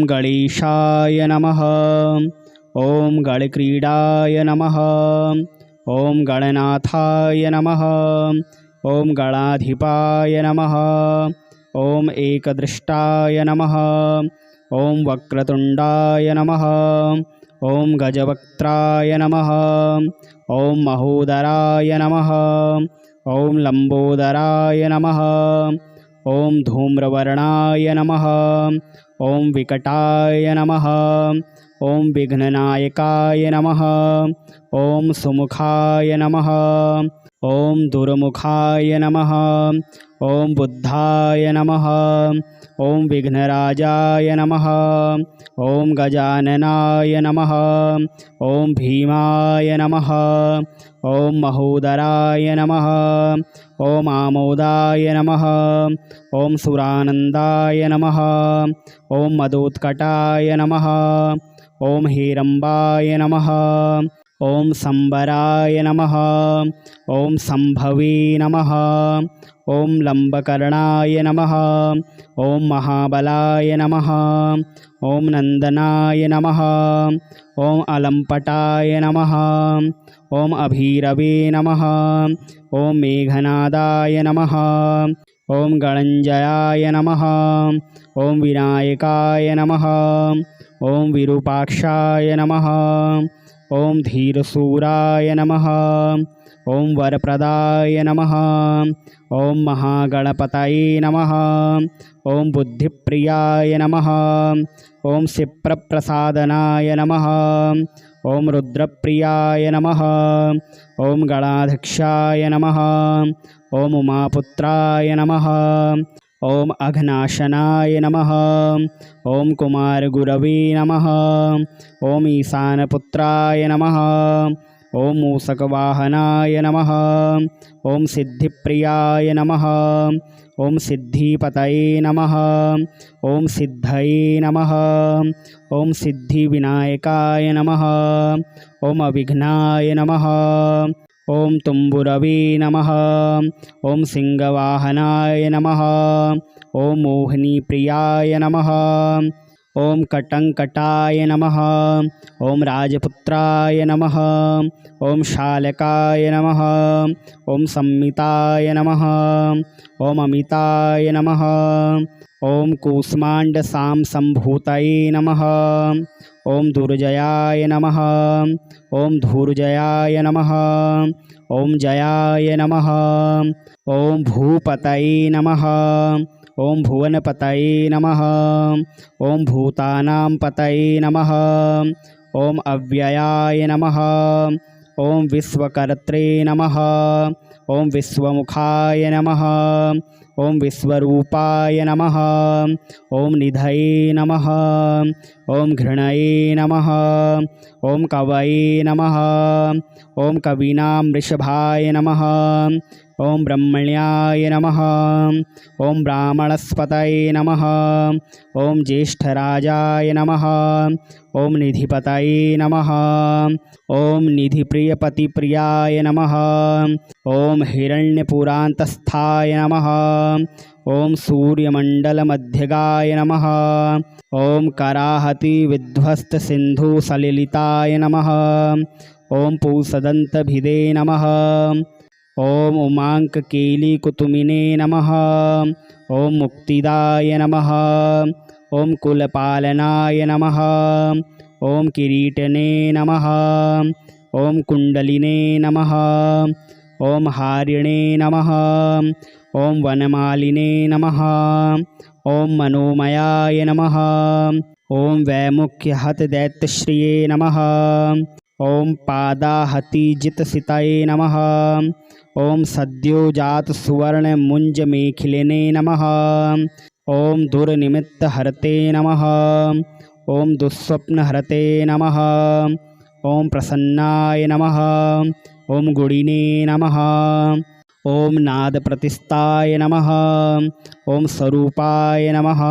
गणेशाय नमः। ॐ गणक्रीडाय नमः। ॐ गणनाथाय नमः। ॐ गणाधिपाय नमः। ॐ एकदृष्टाय नमः। ॐ वक्रतुण्डाय नमः। ॐ गजवक्त्राय नमः। ॐ महोदराय नमः। ॐ लंबोदराय नमः। ॐ धूम्रवर्णाय नमः। ॐ विकटाय नमः। ॐ विघ्ननायकाय नमः। ॐ सुमुखाय नमः। ॐ दुर्मुखाय नमः। ॐ बुद्धाय नमः। ॐ विघ्नराजाय नमः। ॐ गजाननाय नमः। ॐ भीमाय नमः। ॐ महोदराय नमः। ॐ आमोदाय नमः। ॐ सुरानन्दाय नमः। ॐ मदोत्कटाय नमः। ॐ हेरम्बाय नमः। ॐ संबराय नमः। ॐ संभवे नमः। ॐ लंबकर्णाय नमः। ॐ महाबलाय नमः। ॐ नंदनाय नमः। ॐ अलंपटाय नमः। ॐ अभीरवे नमः। ॐ मेघनादाय नमः। ॐ गणञ्जयाय नमः। ॐ विनायकाय नमः। ॐ विरूपाक्षाय नमः। ॐ धीरसूराय नमः। ॐ वरप्रदाय नमः। ॐ महागणपतये नमः। ॐ बुद्धिप्रियाय नमः। ॐ क्षिप्रप्रसादनाय नमः। ॐ रुद्रप्रियाय नमः। ॐ गणाध्यक्षाय नमः। ॐ उमापुत्राय नमः। ॐ अघनाशनाय नमः। ॐ कुमारगुरवे नमः। ॐ ईशानपुत्राय नमः। ॐ मूषकवाहनाय नमः। ॐ सिद्धिप्रियाय नमः। ॐ सिद्धिपतये नमः। ॐ सिद्धये नमः। ॐ सिद्धिविनायकाय नमः। ॐ अविघ्नाय नमः। ॐ तुम्बुरवे नमः। ॐ सिंहवाहनाय नमः। ॐ मोहिनीप्रियाय नमः। ॐ कटंकटाय नमः। ॐ राजपुत्राय नमः। ॐ शालकाय नमः। ॐ संमिताय नमः। ॐ अमिताय नमः। ॐ कूष्माण्डसांसम्भूतये नमः। ॐ दुर्जयाय नमः। ॐ धूर्जयाय नमः। ॐ जयाय नमः। ॐ भूपतये नमः। ॐ भुवनपतये नमः। ॐ भूतानां पतये नमः। ॐ अव्ययाय नमः। ॐ विश्वकर्त्रे नमः। ॐ विश्वमुखाय नमः। ॐ विश्वरूपाय नमः। ॐ निधये नमः। ॐ घृणये नमः। ॐ कवये नमः। ॐ कवीनां वृषभाय नमः। ॐ ब्रह्मण्याय नमः। ॐ ब्राह्मणस्पतये नमः। ॐ ज्येष्ठराजाय नमः। ॐ निधिपतये नमः। ॐ निधिप्रियपतिप्रियाय नमः। ॐ हिरण्यपुरान्तस्थाय नमः। ॐ सूर्यमण्डलमध्यगाय नमः। ॐ कराहतिविध्वस्तसिन्धुसलिलिताय नमः। ॐ पूसदन्तभिदे नमः। ॐ उमाङ्ककेलिकुतुमिने नमः। ॐ मुक्तिदाय नमः। ॐ कुलपालनाय नमः। ॐ किरीटने नमः। ॐ कुण्डलिने नमः। ॐ हारिणे नमः। ॐ वनमालिने नमः। ॐ मनोमयाय नमः। ॐ वैमुख्यहतदैत्यश्रिये नमः। ॐ पादाहतिजितसितये नमः। ॐ सद्योजातसुवर्णमुञ्जमेखिलिने नमः। ॐ दुर्निमित्तहरते नमः। ॐ दुःस्वप्नहरते नमः। ॐ प्रसन्नाय नमः। ॐ गुणिने नमः। ॐ नादप्रतिष्ठाय नमः। ॐ स्वरूपाय नमः।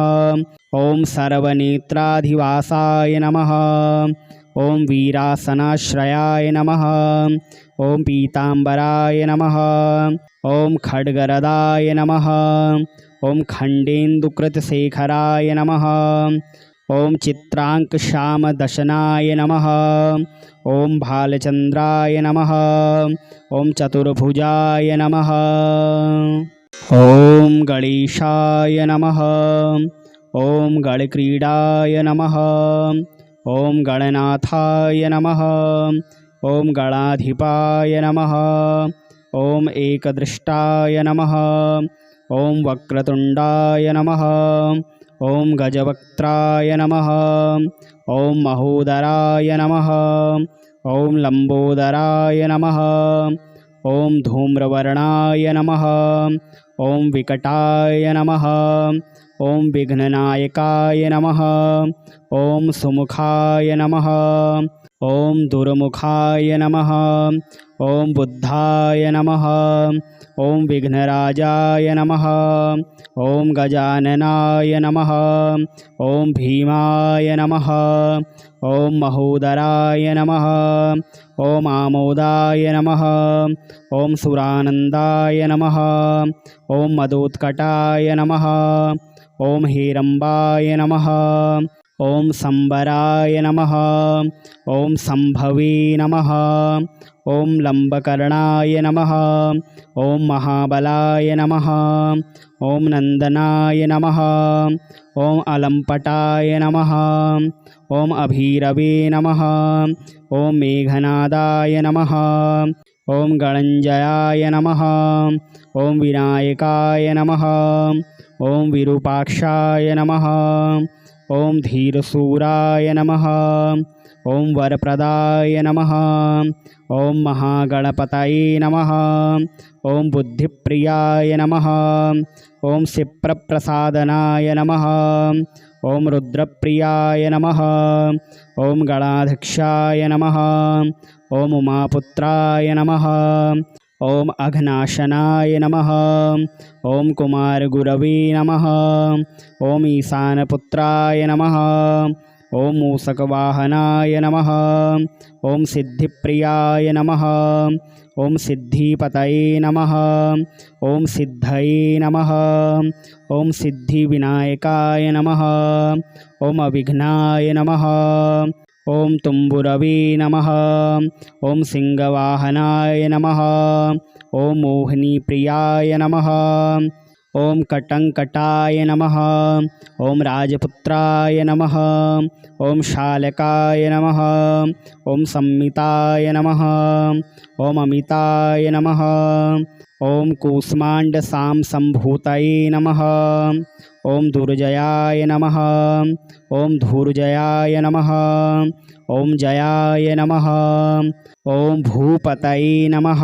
ॐ सर्वनेत्राधिवासाय नमः। ॐ वीरासनाश्रयाय नमः। ॐ पीताम्बराय नमः। ॐ खड्गरदाय नमः। ॐ खण्डेन्दुकृतशेखराय नमः। ॐ चित्राङ्कश्यामदशनाय नमः। ॐ भालचन्द्राय नमः। ॐ चतुर्भुजाय नमः। ॐ गणेशाय नमः। ॐ गणक्रीडाय नमः। ॐ गणनाथाय नमः। ॐ गणाधिपाय नमः। ॐ एकदृष्टाय नमः। ॐ वक्रतुण्डाय नमः। ॐ गजवक्त्राय नमः। ॐ महोदराय नमः। ॐ लम्बोदराय नमः। ॐ धूम्रवर्णाय नमः। ॐ विकटाय नमः। ॐ विघ्ननायकाय नमः। ॐ सुमुखाय नमः। ॐ दुर्मुखाय नमः। ॐ बुद्धाय नमः। ॐ विघ्नराजाय नमः। ॐ गजाननाय नमः। ॐ भीमाय नमः। ॐ महोदराय नमः। ॐ आमोदाय नमः। ॐ सुरानन्दाय नमः। ॐ मदोत्कटाय नमः। ॐ हेरम्बाय नमः। ॐ सम्बराय नमः। ॐ सम्भवे नमः। ॐ लम्बकर्णाय नमः। ॐ महाबलाय नमः। ॐ नन्दनाय नमः। ॐ अलम्पटाय नमः। ॐ अभीरवे नमः। ॐ मेघनादाय नमः। ॐ गणञ्जयाय नमः। ॐ विनायकाय नमः। ॐ विरूपाक्षाय नमः। ॐ धीरसूराय नमः। ॐ वरप्रदाय नमः। ॐ महागणपतये नमः। ॐ बुद्धिप्रियाय नमः। ॐ क्षिप्रप्रसादनाय नमः। ॐ रुद्रप्रियाय नमः। ॐ गणाध्यक्षाय नमः। ॐ उमापुत्राय नमः। ॐ अघनाशनाय नमः। ॐ कुमारगुरवे नमः। ॐ ईशानपुत्राय नमः। ॐ मूषकवाहनाय नमः। ॐ सिद्धिप्रियाय नमः। ॐ सिद्धिपतये नमः। ॐ सिद्धये नमः। ॐ सिद्धिविनायकाय नमः। ॐ अविघ्नाय नमः। ॐ तुम्बुरवे नमः। ॐ सिंहवाहनाय नमः। ॐ मोहिनीप्रियाय नमः। ॐ कटङ्कटाय नमः। ॐ राजपुत्राय नमः। ॐ शालकाय नमः। ॐ संमिताय नमः। ॐ अमिताय नमः। ॐ कूष्माण्डसांसम्भूतये नमः। ॐ दुर्जयाय नमः। ॐ धूर्जयाय नमः। ॐ जयाय नमः। ॐ भूपतये नमः।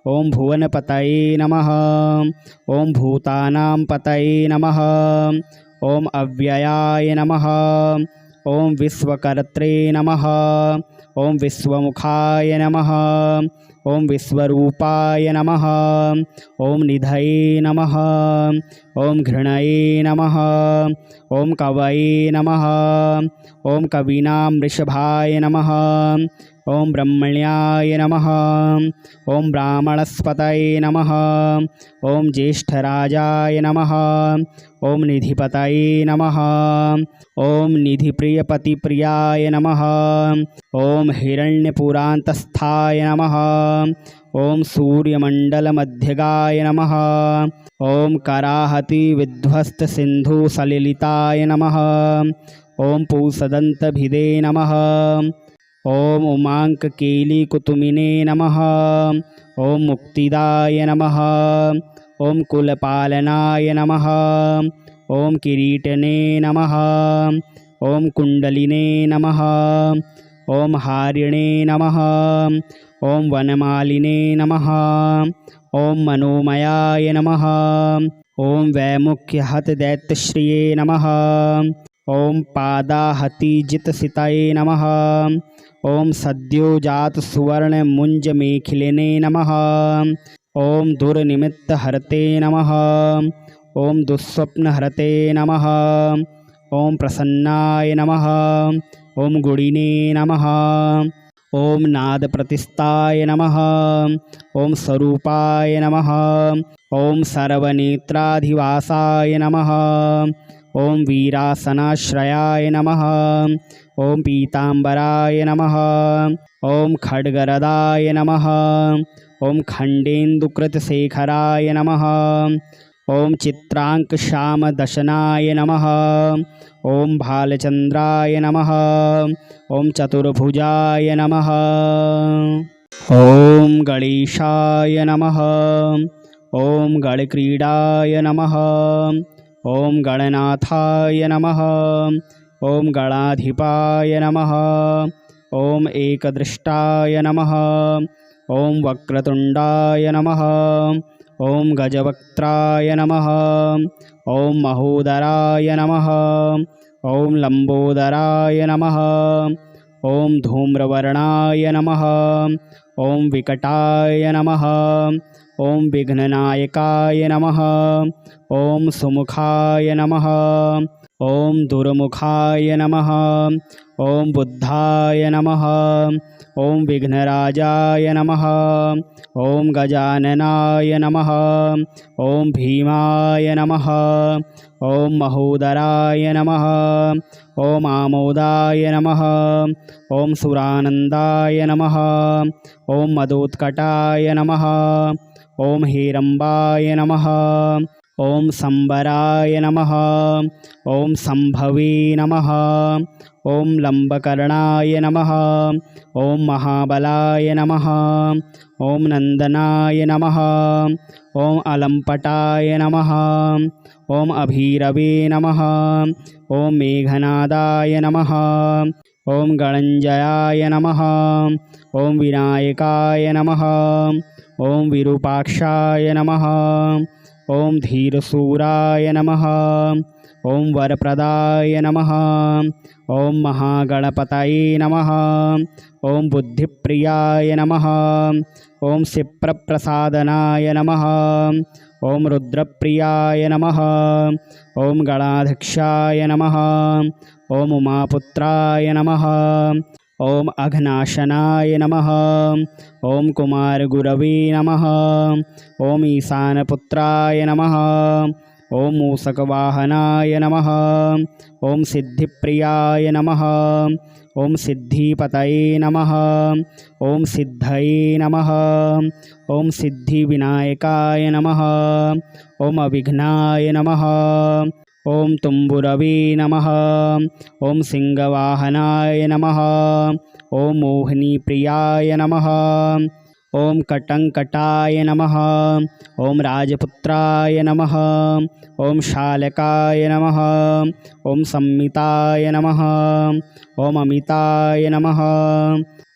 ॐ भुवनपतये नमः। ॐ भूतानां पतये नमः। ॐ अव्ययाय नमः। ॐ विश्वकर्त्रे नमः। ॐ विश्वमुखाय नमः। ॐ विश्वरूपाय नमः। ॐ निधये नमः। ॐ घृणये नमः। ॐ कवये नमः। ॐ कवीनां वृषभाय नमः। ॐ ब्रह्मण्याय नमः। ॐ ब्राह्मणस्पतये नमः। ॐ ज्येष्ठराजाय नमः। ॐ निधिपतये नमः। ॐ निधिप्रियपतिप्रियाय नमः। ॐ हिरण्यपुरान्तस्थाय नमः। ॐ सूर्यमण्डलमध्यगाय नमः। ॐ कराहतिविध्वस्तसिन्धुसलिलिताय नमः। ॐ पूसदन्तभिदे नमः। ॐ उमाङ्ककेलिकुतुमिने नमः। ॐ मुक्तिदाय नमः। ॐ कुलपालनाय नमः। ॐ किरीटने नमः। ॐ कुण्डलिने नमः। ॐ हारिणे नमः। ॐ वनमालिने नमः। ॐ मनोमयाय नमः। ॐ वैमुख्यहतदैत्यश्रिये नमः। ॐ पादाहतिजितसितये नमः। ॐ सद्योजातसुवर्णमुञ्जमेखिलिने नमः। ॐ दुर्निमित्तहरते नमः। ॐ दुःस्वप्नहरते नमः। ॐ प्रसन्नाय नमः। ॐ गुणिने नमः। ॐ नादप्रतिष्ठाय नमः। ॐ स्वरूपाय नमः। ॐ सर्वनेत्राधिवासाय नमः। ॐ वीरासनाश्रयाय नमः। ॐ पीताम्बराय नमः। ॐ खड्गरदाय नमः। ॐ खण्डेन्दुकृतशेखराय नमः। ॐ चित्राङ्कश्यामदशनाय नमः। ॐ भालचन्द्राय नमः। ॐ चतुर्भुजाय नमः। ॐ गणेशाय नमः। ॐ गणक्रीडाय नमः। ॐ गणनाथाय नमः। ॐ गणाधिपाय नमः। ॐ एकदृष्टाय नमः। ॐ वक्रतुण्डाय नमः। ॐ गजवक्त्राय नमः। ॐ महोदराय नमः। ॐ लम्बोदराय नमः। ॐ धूम्रवर्णाय नमः। ॐ विकटाय नमः। ॐ विघ्ननायकाय नमः। ॐ सुमुखाय नमः। ॐ दुर्मुखाय नमः। ॐ बुद्धाय नमः। ॐ विघ्नराजाय नमः। ॐ गजाननाय नमः। ॐ भीमाय नमः। ॐ महोदराय नमः। ॐ आमोदाय नमः। ॐ सुरानन्दाय नमः। ॐ मदोत्कटाय नमः। ॐ हेरम्बाय नमः। ॐ सम्बराय नमः। ॐ सम्भवे नमः। ॐ लम्बकर्णाय नमः। ॐ महाबलाय नमः। ॐ नन्दनाय नमः। ॐ अलम्पटाय नमः। ॐ अभीरवे नमः। ॐ मेघनादाय नमः। ॐ गणञ्जयाय नमः। ॐ विनायकाय नमः। ॐ विरूपाक्षाय नमः। ॐ धीरसूराय नमः। ॐ वरप्रदाय नमः। ॐ महागणपतये नमः। ॐ बुद्धिप्रियाय नमः। ॐ क्षिप्रप्रसादनाय नमः। ॐ रुद्रप्रियाय नमः। ॐ गणाध्यक्षाय नमः। ॐ उमापुत्राय नमः। ॐ अघनाशनाय नमः। ॐ कुमारगुरवे नमः। ॐ ईशानपुत्राय नमः। ॐ मूषकवाहनाय नमः। ॐ सिद्धिप्रियाय नमः। ॐ सिद्धिपतये नमः। ॐ सिद्धये नमः। ॐ सिद्धिविनायकाय नमः। ॐ अविघ्नाय नमः। ॐ तुम्बुरवे नमः। ॐ सिंहवाहनाय नमः। ॐ मोहिनीप्रियाय नमः। ॐ कटङ्कटाय नमः। ॐ राजपुत्राय नमः। ॐ शालकाय नमः। ॐ संमिताय नमः। ॐ अमिताय नमः।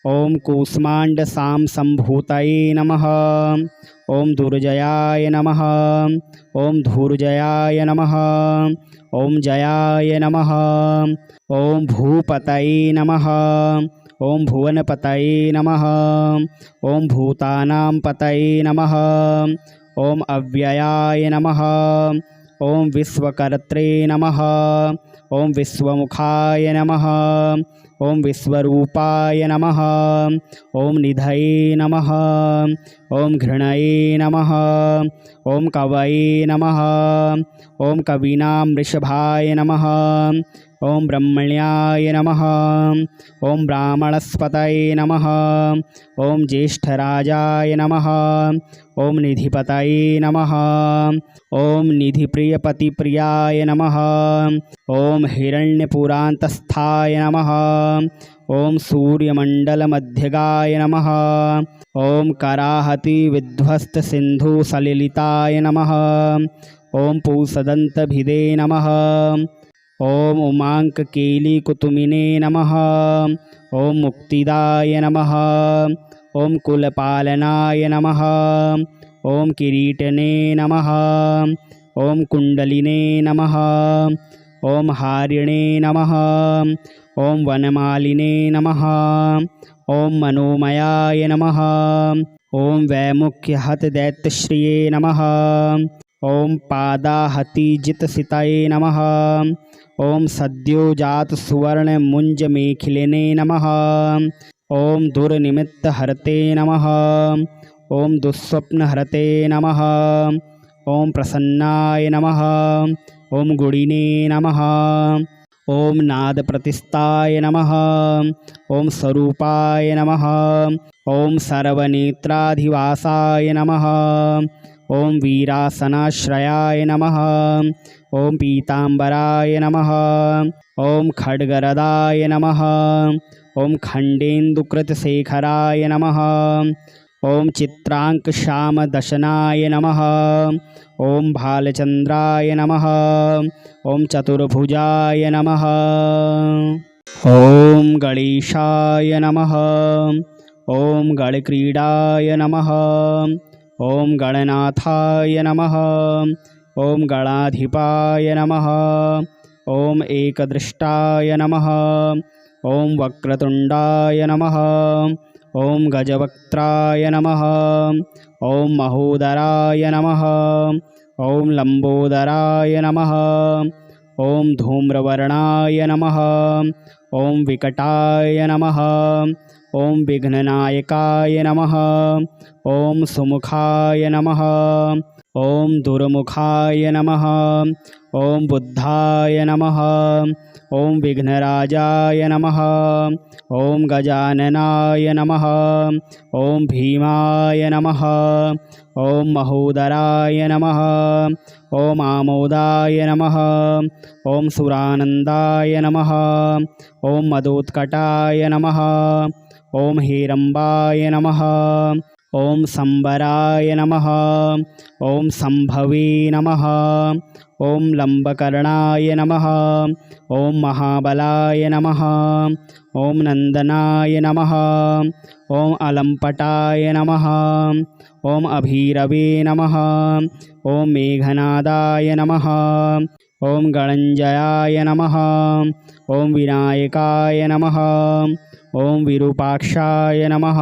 ॐ कूष्माण्डसांसम्भूतये नमः। ॐ दुर्जयाय नमः। ॐ धूर्जयाय नमः। ॐ जयाय नमः। ॐ भूपतये नमः। ॐ भुवनपतये नमः। ॐ भूतानां पतये नमः। ॐ अव्ययाय नमः। ॐ विश्वकर्त्रे नमः। ॐ विश्वमुखाय नमः। ॐ विश्वरूपाय नमः। ॐ निधये नमः। ॐ घृणये नमः। ॐ कवये नमः। ॐ कवीनां वृषभाय नमः। ॐ ब्रह्मण्याय नमः। ॐ ब्राह्मणस्पतये नमः। ॐ ज्येष्ठराजाय नमः। ॐ निधिपतये नमः। ॐ निधिप्रियपतिप्रियाय नमः। ॐ हिरण्यपुरान्तस्थाय नमः। ॐ सूर्यमण्डलमध्यगाय नमः। ॐ कराहतिविध्वस्तसिन्धुसलिलिताय नमः। ॐ पूसदन्तभिदे नमः। ॐ उमाङ्ककेलिकुतुमिने नमः। ॐ मुक्तिदाय नमः। ॐ कुलपालनाय नमः। ॐ किरीटने नमः। ॐ कुण्डलिने नमः। ॐ हारिणे नमः। ॐ वनमालिने नमः। ॐ मनोमयाय नमः। ॐ वैमुख्यहतदैत्यश्रिये नमः। ॐ पादाहतिजितसितये नमः। ॐ सद्योजातसुवर्णमुञ्जमेखिलिने नमः। ॐ दुर्निमित्तहरते नमः। ॐ दुःस्वप्नहरते नमः। ॐ प्रसन्नाय नमः। ओम गुडिने नमः। ओम नादप्रतिष्ठाय नमः। ओम स्वरूपाय नमः। ओम सर्वनेत्राधिवासाय नमः। ओम वीरासनाश्रयाय नमः। ओम पीतांबराय नमः। ओम खड्गरदाय नमः। ओम खण्डेन्दुकृतशेखराय नमः। ओम चित्रांकश्यामदशनाय नमः। ओम भालचंद्राय नमः। ओम चतुर्भुजाय नमः। ओम गणेशाय नमः। ओम गणक्रीडाय नमः। ओम गणनाथाय नमः। ओम गणाधिपाय नमः। ओम एकदृष्टाय नमः। ओम वक्रतुंडाय नमः। ओम गजवक्त्राय नमः। ओम महोदराय नमः। ओम लंबोदराय नमः। ओम धूम्रवर्णाय नमः। ओम विकटाय नमः। ओम विघ्ननायकाय नमः। ओम सुमुखाय नमः। ओम दुर्मुखाय नमः। ओम बुद्धाय नमः। ओम विघ्नराजाय नमः। ओम गजाननाय नमः। ओम भीमाय नमः। ओम महोदराय नमः। ओम आमोदाय नमः। ओम सुरानंदाय नमः। ओम मदोत्कटाय नमः। ओम हेरंबाय नमः। ओम संबराय नमः। ओम संभवे नमः। ओम लंबकर्णाय नमः। ओम महाबलाय नमः। ओम नंदनाय नमः। ओम अलंपटाय नमः। ओम अभीरवे नमः। ओम मेघनादाय नमः। ओम गणंजयाय नमः। ओम विनायकाय नमः। ओम विरूपाक्षाय नमः।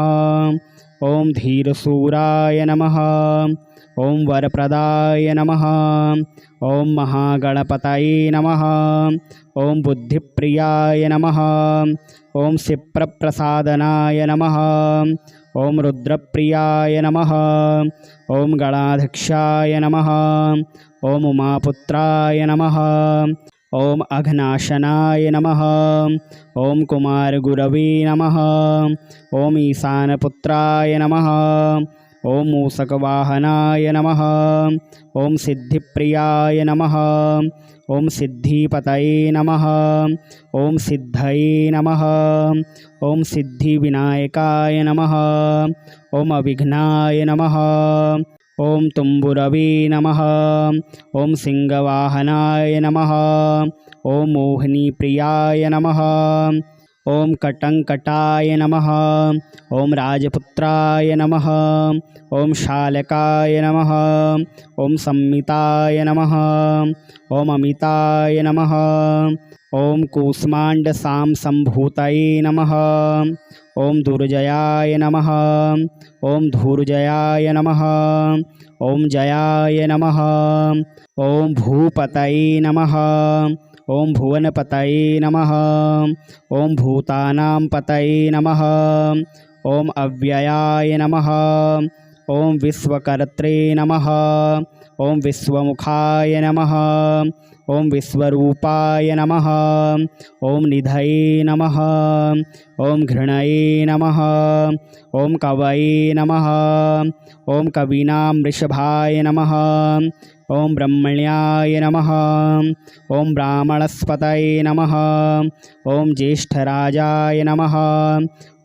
ओम धीरसूराय नमः। ओम वरप्रदाय नमः। ओम महागणपतये नमः। ओम बुद्धिप्रियाय नमः। ओम क्षिप्रप्रसादनाय नमः। ओम रुद्रप्रियाय नमः। ओम गणाध्यक्षाय नमः। ओम उमापुत्राय नमः। ओम अघनाशनाय नमः। ओम कुमारगुरवे नमः। ओम ईशानपुत्राय नमः। ओम मूषकवाहनाय नमः। ओम सिद्धिप्रियाय नमः। ओम सिद्धिपतये नमः। ओम सिद्धये नमः। ओम सिद्धिविनायकाय नमः। ओम अविघ्नाय नमः। ओम तुम्बुरवे नमः। ओम सिंहवाहनाय नमः। ओम मोहिनीप्रियाय नमः। ओम कटंकटाय नमः। ओम राजपुत्राय नमः। ओम शालकाय नमः। ओम संमिताय नमः। ओम अमिताय नमः। ओम कूष्मांड साम संभूतये नमः। ओम दुर्जयाय नमः। ओम धूर्जयाय नमः। ओम जयाय नमः। ओम भूपतये नमः। ओम भुवनपतये नमः। ओम भूतानां पतये नमः। ओम अव्ययाय नमः। ओम विश्वकर्त्रे नमः। ओम विश्वमुखाय नमः। ओम विश्वरूपाय नमः। ओम निधये नमः। ओम घृणये नमः। ओम कवये नमः। ओम कवीनां वृषभाय नमः। ओम ब्रह्मण्याय नमः। ओम ब्राह्मणस्पतये नमः। ओम ज्येष्ठराजाय नमः।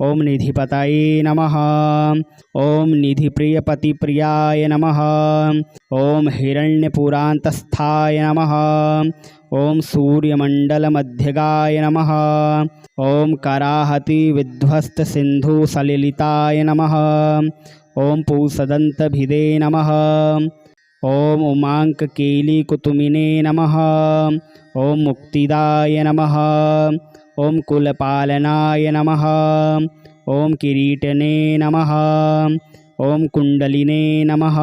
ओम निधिपतये नमः। ओम निधिप्रियपतिप्रियाय नमः। ओम हिरण्यपुरान्तस्थाय नमः। ओम सूर्यमण्डलमध्यगाय नमः। ओम कराहति विध्वस्तसिन्धुसलिलिताय नमः। ओम पूसदन्तभिदे नमः। ओम उमांककेलिकुतुमिने नमः। ओम मुक्तिदाय नमः। ओम कुलपालनाय नमः। ओम किरीटने नमः। ओम कुंडलिने नमः।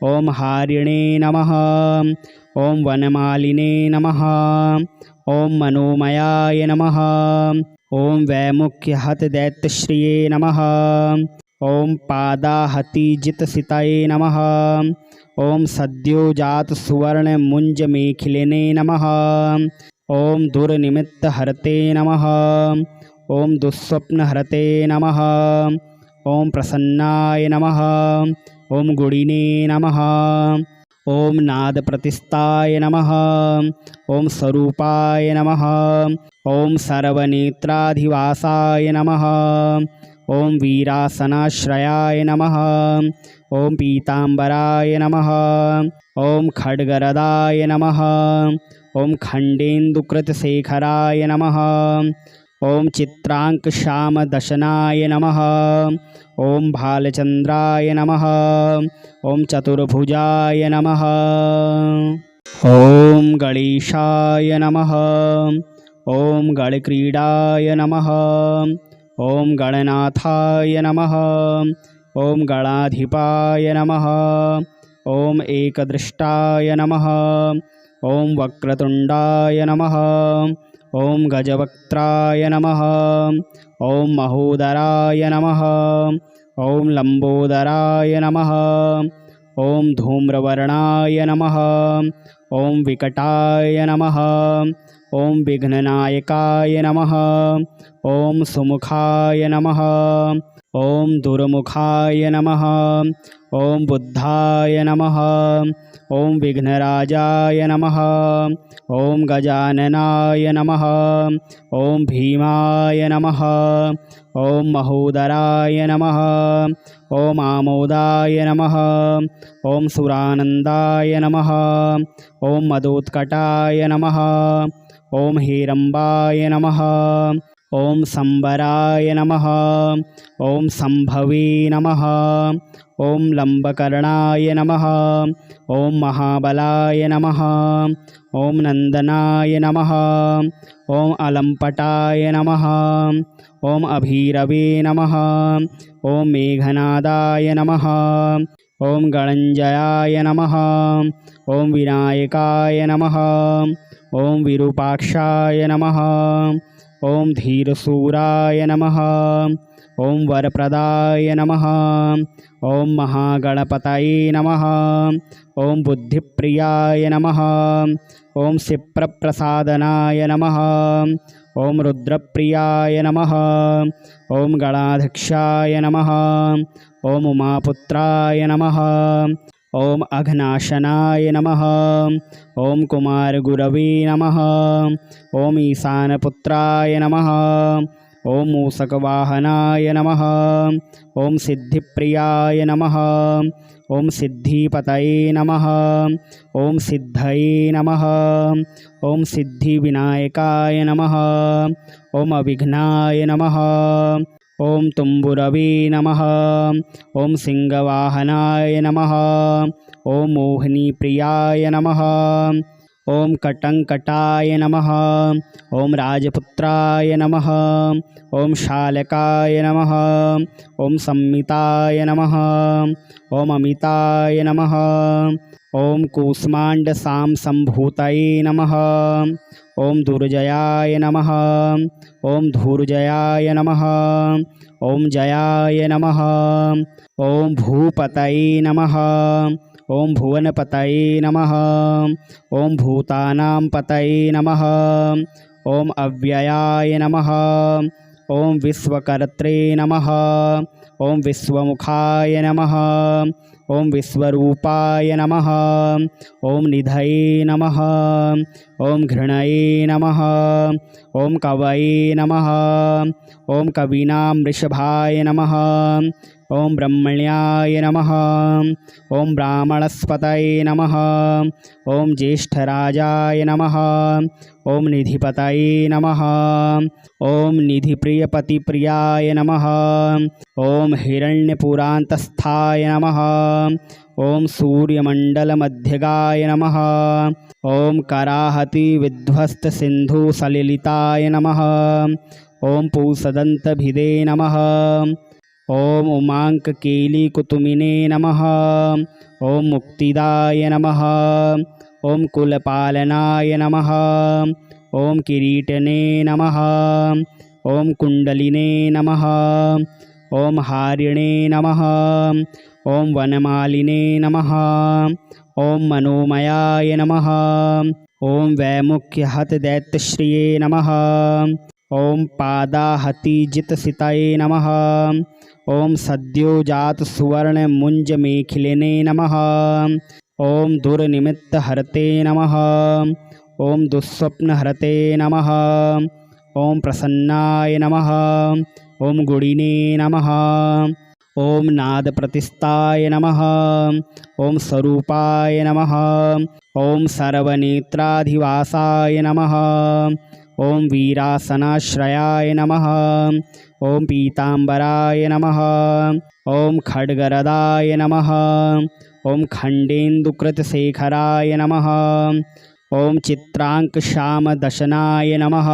ओम हारिणे नमः। ओम वनमालिने नमः। ओम मनोमयाय नमः। ओम वैमुख्यहतदैत्यश्रिये नमः। ओम पादाहतिजितसितये नमः। ॐ सद्योजात सुवर्णमुञ्जमेखिलिने नमः। ॐ दुर्निमित्तहरते नमः। ॐ दुःस्वप्नहरते नमः। ॐ प्रसन्नाय नमः। ॐ गुणिने नमः। ॐ नादप्रतिष्ठाय नमः। ॐ स्वरूपाय नमः। ॐ सर्वनेत्राधिवासाय नमः। ॐ वीरासनाश्रयाय नमः। ॐ पीताम्बराय नमः। ॐ खड्गरदाय नमः। ॐ खण्डेन्दुकृतशेखराय नमः। ॐ चित्राङ्कश्यामदशनाय नमः। ॐ भालचन्द्राय नमः। ॐ चतुर्भुजाय नमः। ॐ गणेशाय नमः। ॐ गणक्रीडाय नमः। ॐ गणनाथाय नमः। ॐ गणाधिपाय नमः। ॐ एकदृष्टाय नमः। ॐ वक्रतुण्डाय नमः। ॐ गजवक्त्राय नमः। ॐ महोदराय नमः। ॐ लम्बोदराय नमः। ॐ धूम्रवर्णाय नमः। ॐ विकटाय नमः। ॐ विघ्ननायकाय नमः। ॐ सुमुखाय नमः। ॐ दुर्मुखाय नमः। ॐ बुद्धाय नमः। ॐ विघ्नराजाय नमः। ॐ गजाननाय नमः। ॐ भीमाय नमः। ॐ महोदराय नमः। ॐ आमोदाय नमः। ॐ सुरानन्दाय नमः। ॐ मदोत्कटाय नमः। ॐ हेरम्बाय नमः। ॐ सम्बराय नमः। ॐ सम्भवे नमः। ॐ लम्बकर्णाय नमः। ॐ महाबलाय नमः। ॐ नन्दनाय नमः। ॐ अलम्पटाय नमः। ॐ अभीरवे नमः। ॐ मेघनादाय नमः। ॐ गणञ्जयाय नमः। ॐ विनायकाय नमः। ॐ विरूपाक्षाय नमः। ॐ धीरशूराय नमः। ॐ वरप्रदाय नमः। ॐ महागणपतये नमः। ॐ बुद्धिप्रियाय नमः। ॐ क्षिप्रप्रसादनाय नमः। ॐ रुद्रप्रियाय नमः। ॐ गणाध्यक्षाय नमः। ॐ उमापुत्राय नमः। ॐ अघनाशनाय नमः। ॐ कुमारगुरवे नमः। ॐ ईशानपुत्राय नमः। ॐ मूषकवाहनाय नमः। ॐ सिद्धिप्रियाय नमः। ॐ सिद्धिपतये नमः। ॐ सिद्धये नमः। ॐ सिद्धिविनायकाय नमः। ॐ अविघ्नाय नमः। ॐ तुम्बुरवे नमः। ॐ सिंहवाहनाय नमः। ॐ मोहिनीप्रियाय नमः। ॐ कटङ्कटाय नमः। ॐ राजपुत्राय नमः। ॐ शालकाय नमः। ॐ संमिताय नमः। ॐ अमिताय नमः। ॐ कूष्माण्डसांसम्भूतये नमः। ॐ दुर्जयाय नमः। ॐ धूर्जयाय नमः। ॐ जयाय नमः। ॐ भूपतये नमः। ॐ भुवनपतये नमः। ॐ भूतानां पतये नमः। ॐ अव्ययाय नमः। ॐ विश्वकर्त्रे नमः। ॐ विश्वमुखाय नमः। ॐ विश्वरूपाय नमः। ॐ निधये नमः। ॐ घृणये नमः। ॐ कवये नमः। ॐ कवीनां वृषभाय नमः। ॐ ब्रह्मण्याय नमः। ॐ ब्राह्मणस्पतये नमः। ॐ ज्येष्ठराजाय नमः। ॐ निधिपतये नमः। ॐ निधिप्रियपतिप्रियाय नमः। ॐ हिरण्यपुरान्तस्थाय नमः। ॐ सूर्यमण्डलमध्यगाय नमः। ॐ कराहतिविध्वस्तसिन्धुसलिलिताय नमः। ॐ पूसदन्तभिदे नमः। ॐ उमाङ्ककेलिकुतुमिने नमः। ॐ मुक्तिदाय नमः। ॐ कुलपालनाय नमः। ॐ किरीटने नमः। ॐ कुण्डलिने नमः। ॐ हारिणे नमः। ॐ वनमालिने नमः। ॐ मनोमयाय नमः। ॐ वैमुख्यहतदैत्यश्रिये नमः। ॐ पादाहतिजितसिताये नमः। ॐ सद्योजातसुवर्णमुञ्जमेखिलिने नमः। ॐ दुर्निमित्तहरते नमः। ॐ दुःस्वप्नहरते नमः। ॐ प्रसन्नाय नमः। ॐ गुणिने नमः। ॐ नादप्रतिष्ठाय नमः। ॐ स्वरूपाय नमः। ॐ सर्वनेत्राधिवासाय नमः। ॐ वीरासनाश्रयाय नमः। ॐ पीताम्बराय नमः। ॐ खड्गरदाय नमः। ॐ खण्डेन्दुकृतशेखराय नमः। ॐ चित्राङ्कश्यामदशनाय नमः।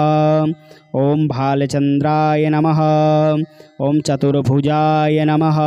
ॐ भालचन्द्राय नमः। ॐ चतुर्भुजाय नमः।